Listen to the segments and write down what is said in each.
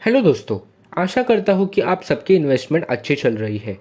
Hello दोस्तों। आशा करता हूँ कि आप सबकी इन्वेस्टमेंट अच्छी चल रही है।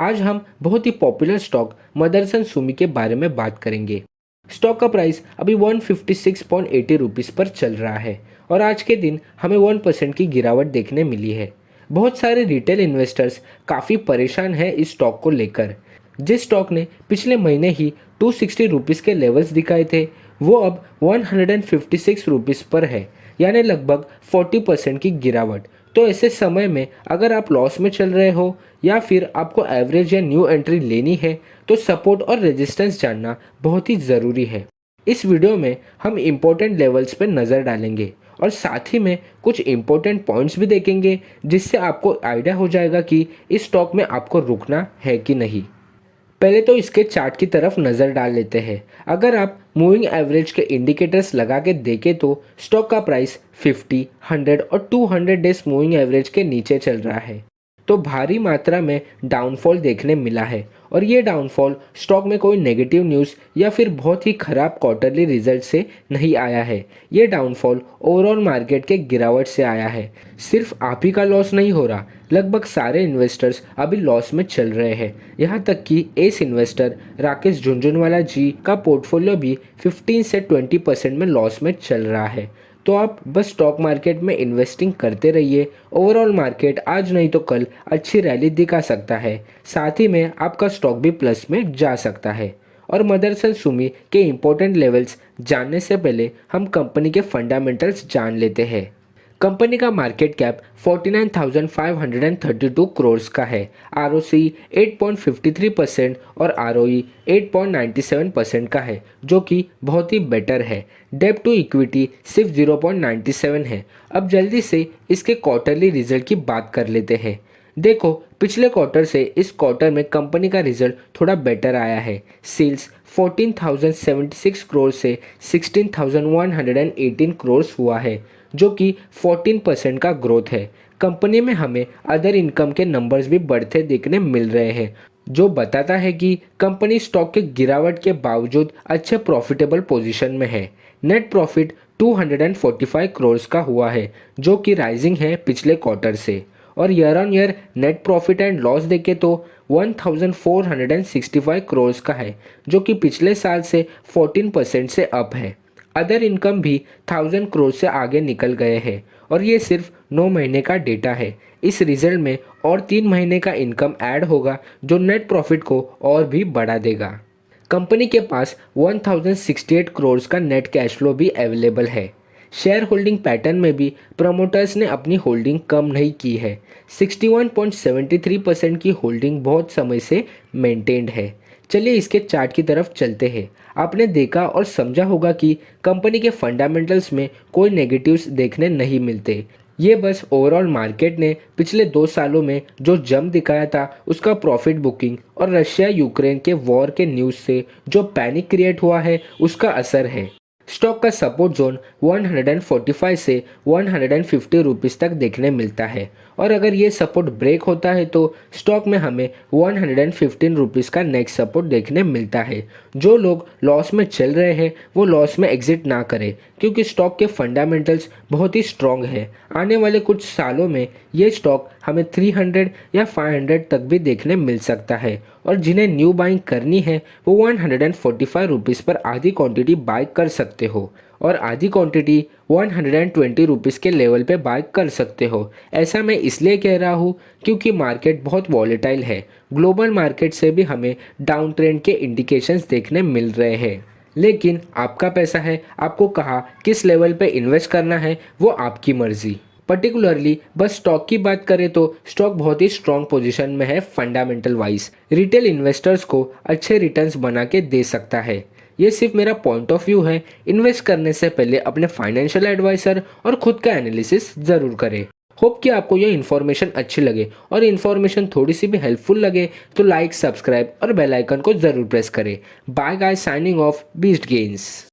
आज हम बहुत ही पॉपुलर स्टॉक मदरसन सुमी के बारे में बात करेंगे। स्टॉक का प्राइस अभी 156.80 रुपीज़ पर चल रहा है और आज के दिन हमें 1% की गिरावट देखने मिली है। बहुत सारे रिटेल इन्वेस्टर्स काफ़ी परेशान हैं इस स्टॉक को लेकर। जिस स्टॉक ने पिछले महीने ही 260 रुपीज़ के लेवल्स दिखाए थे, वो अब 156 रुपीज़ पर है, यानी लगभग 40% की गिरावट। तो ऐसे समय में अगर आप लॉस में चल रहे हो या फिर आपको एवरेज या न्यू एंट्री लेनी है, तो सपोर्ट और रेजिस्टेंस जानना बहुत ही ज़रूरी है। इस वीडियो में हम इम्पोर्टेंट लेवल्स पर नज़र डालेंगे और साथ ही में कुछ इम्पोर्टेंट पॉइंट्स भी देखेंगे, जिससे आपको आइडिया हो जाएगा कि इस स्टॉक में आपको रुकना है कि नहीं। पहले तो इसके चार्ट की तरफ नज़र डाल लेते हैं। अगर आप मूविंग एवरेज के इंडिकेटर्स लगा के देखें तो स्टॉक का प्राइस 50, 100 और 200 डेज मूविंग एवरेज के नीचे चल रहा है। तो भारी मात्रा में डाउनफॉल देखने मिला है और ये डाउनफॉल स्टॉक में कोई नेगेटिव न्यूज़ या फिर बहुत ही ख़राब क्वार्टरली रिजल्ट से नहीं आया है। ये डाउनफॉल ओवरऑल मार्केट के गिरावट से आया है। सिर्फ आप ही का लॉस नहीं हो रहा, लगभग सारे इन्वेस्टर्स अभी लॉस में चल रहे हैं। यहाँ तक कि एस इन्वेस्टर राकेश झुनझुनवाला जी का पोर्टफोलियो भी 15 से 20% में लॉस में चल रहा है। तो आप बस स्टॉक मार्केट में इन्वेस्टिंग करते रहिए। ओवरऑल मार्केट आज नहीं तो कल अच्छी रैली दिखा सकता है, साथ ही में आपका स्टॉक भी प्लस में जा सकता है। और मदरसन सुमी के इम्पोर्टेंट लेवल्स जानने से पहले हम कंपनी के फंडामेंटल्स जान लेते हैं। कंपनी का मार्केट कैप 49,532 करोड़ का है। आरओसी 8.53% और आरओई 8.97% का है, जो कि बहुत ही बेटर है। डेब्ट टू इक्विटी सिर्फ 0.97 है। अब जल्दी से इसके क्वार्टरली रिजल्ट की बात कर लेते हैं। देखो, पिछले क्वार्टर से इस क्वार्टर में कंपनी का रिजल्ट थोड़ा बेटर आया है। सेल्स 14,076 करोड़ से 16,118 करोड़ हुआ है, जो कि 14% का ग्रोथ है। कंपनी में हमें अदर इनकम के नंबर्स भी बढ़ते देखने मिल रहे हैं, जो बताता है कि कंपनी स्टॉक के गिरावट के बावजूद अच्छे प्रॉफिटेबल पोजीशन में है। नेट प्रॉफिट 245 करोड़ का हुआ है, जो कि राइजिंग है पिछले क्वार्टर से। और year on year net profit and loss देखें तो 1465 करोड़ का है, जो कि पिछले साल से 14% से अप है। अदर इनकम भी 1000 करोड़ से आगे निकल गए हैं और ये सिर्फ 9 महीने का डेटा है। इस रिजल्ट में और 3 महीने का इनकम ऐड होगा, जो नेट प्रॉफिट को और भी बढ़ा देगा। कंपनी के पास 1068 करोड़ का नेट कैश फ्लो भी अवेलेबल है। शेयर होल्डिंग पैटर्न में भी प्रमोटर्स ने अपनी होल्डिंग कम नहीं की है। 61.73% की होल्डिंग बहुत समय से मेंटेन्ड है। चलिए इसके चार्ट की तरफ चलते हैं। आपने देखा और समझा होगा कि कंपनी के फंडामेंटल्स में कोई नेगेटिव्स देखने नहीं मिलते। ये बस ओवरऑल मार्केट ने पिछले 2 सालों में जो जंप दिखाया था, उसका प्रॉफिट बुकिंग और रशिया यूक्रेन के वॉर के न्यूज़ से जो पैनिक क्रिएट हुआ है, उसका असर है। स्टॉक का सपोर्ट जोन 145 से 150 रुपीज़ तक देखने मिलता है और अगर ये सपोर्ट ब्रेक होता है तो स्टॉक में हमें 115 रुपीज़ का नेक्स्ट सपोर्ट देखने मिलता है। जो लोग लॉस में चल रहे हैं वो लॉस में एग्जिट ना करें, क्योंकि स्टॉक के फंडामेंटल्स बहुत ही स्ट्रॉन्ग है। आने वाले कुछ सालों में ये स्टॉक हमें 300 या 500 तक भी देखने मिल सकता है और जिन्हें न्यू बाइंग करनी है वो 145 रुपीज़ पर आधी क्वांटिटी बाय कर सकते हो और आधी क्वांटिटी 120 रुपीज़ के लेवल पे बाय कर सकते हो। ऐसा मैं इसलिए कह रहा हूँ क्योंकि मार्केट बहुत वॉलेटाइल है। ग्लोबल मार्केट से भी हमें डाउन ट्रेंड के इंडिकेशंस देखने मिल रहे हैं, लेकिन आपका पैसा है, आपको कहाँ किस लेवल पे इन्वेस्ट करना है वो आपकी मर्जी। पर्टिकुलरली बस स्टॉक की बात करें तो स्टॉक बहुत ही स्ट्रॉन्ग पोजीशन में है फंडामेंटल वाइज। रिटेल इन्वेस्टर्स को अच्छे रिटर्न्स बना के दे सकता है। ये सिर्फ मेरा पॉइंट ऑफ व्यू है। इन्वेस्ट करने से पहले अपने फाइनेंशियल एडवाइजर और खुद का एनालिसिस ज़रूर करें। होप कि आपको यह इन्फॉर्मेशन अच्छी लगे और इन्फॉर्मेशन थोड़ी सी भी हेल्पफुल लगे तो लाइक, सब्सक्राइब और बेल आइकन को ज़रूर प्रेस करें। Bye guys, signing off, Beast gains.